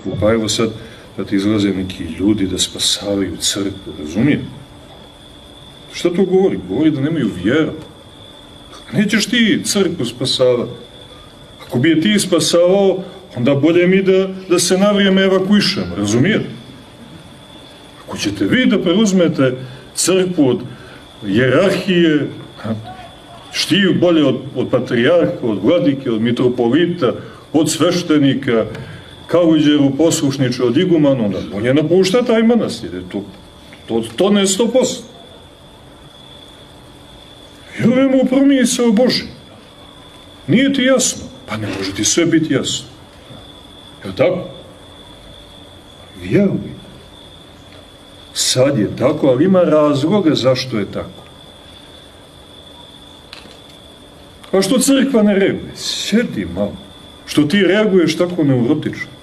crkvu, pa evo sad da ti izlaze neki ljudi da spasavaju crkvu, razumijem? Šta to govori? Govori da nemaju vjeru. Nećeš ti crkvu spasavati. Ako bi je ti spasavao, onda bolje mi da se na vrijeme evakuišemo, razumijete? Ako ćete vi da preuzmete crkvu od jerarhije, štiju bolje od patrijarha, od vladike, od mitropolita, od sveštenika, Kaluđeru poslušniče od igumana, onda bolje napušta taj manastir. To ne je 100%. Vjerujemo u promisao Božje. Nije ti jasno? Pa ne može ti sve biti jasno. Je tako? Vjeruj. Sad je tako, ali ima razloga zašto je tako. A što crkva ne reaguje? Sjedi malo. Što ti reaguješ tako neurotično?